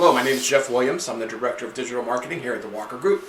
Hello, my name is Jeff Williams. I'm the Director of Digital Marketing here at the Walker Group.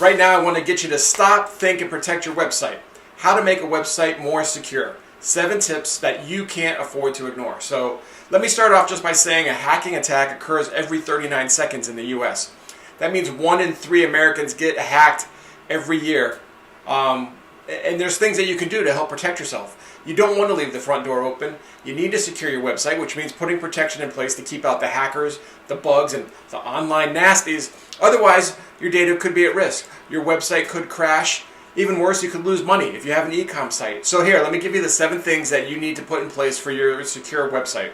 Right now I want to get you to stop, think, and protect your website. How to make a website more secure. 7 tips that you can't afford to ignore. So let me start off just by saying a hacking attack occurs every 39 seconds in the US. That means 1 in 3 Americans get hacked every year. And there's things that you can do to help protect yourself. You don't want to leave the front door open. You need to secure your website, which means putting protection in place to keep out the hackers, the bugs, and the online nasties. Otherwise, your data could be at risk. Your website could crash. Even worse, you could lose money if you have an e-com site. So here, let me give you the 7 things that you need to put in place for your secure website.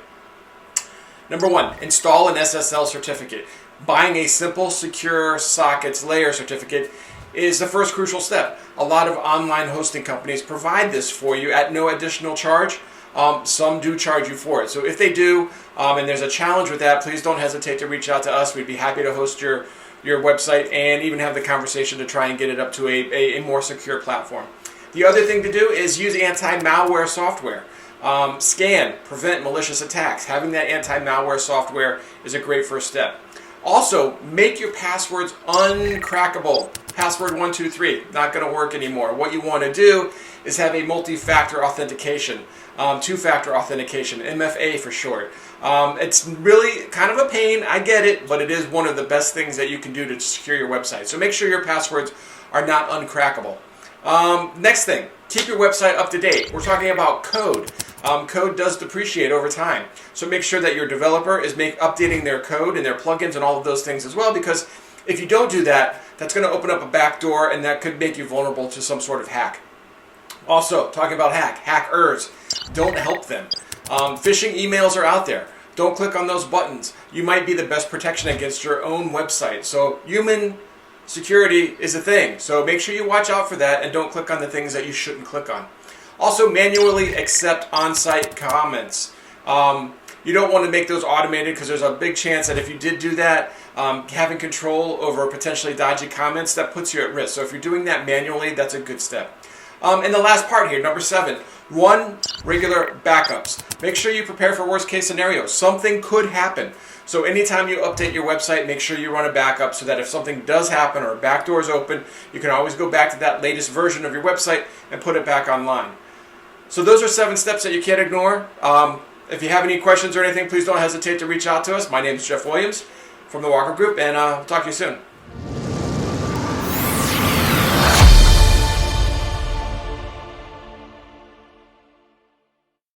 Number 1, install an SSL certificate. Buying a simple secure sockets layer certificate is the first crucial step. A lot of online hosting companies provide this for you at no additional charge. Some do charge you for it. So if they do, and there's a challenge with that, please don't hesitate to reach out to us. We'd be happy to host your website and even have the conversation to try and get it up to a more secure platform. The other thing to do is use anti-malware software. Scan, prevent malicious attacks. Having that anti-malware software is a great first step. Also, make your passwords uncrackable. Password 123, not going to work anymore. What you want to do is have a multi-factor authentication, 2-factor authentication, MFA for short. It's really kind of a pain, I get it, but it is one of the best things that you can do to secure your website. So make sure your passwords are not uncrackable. Next thing, keep your website up to date. We're talking about code. Code does depreciate over time. So make sure that your developer is updating their code and their plugins and all of those things as well, because if you don't do that, that's going to open up a backdoor and that could make you vulnerable to some sort of hack. Also, talking about hackers, don't help them. Phishing emails are out there. Don't click on those buttons. You might be the best protection against your own website. So human security is a thing. So make sure you watch out for that and don't click on the things that you shouldn't click on. Also, manually accept on-site comments. You don't want to make those automated because there's a big chance that if you did do that, having control over potentially dodgy comments, that puts you at risk. So if you're doing that manually, that's a good step. And the last part here, number 7, run regular backups. Make sure you prepare for worst case scenarios. Something could happen. So anytime you update your website, make sure you run a backup so that if something does happen or a backdoor is open, you can always go back to that latest version of your website and put it back online. So those are 7 steps that you can't ignore. If you have any questions or anything, please don't hesitate to reach out to us. My name is Jeff Williams from the Walker Group, and I'll talk to you soon.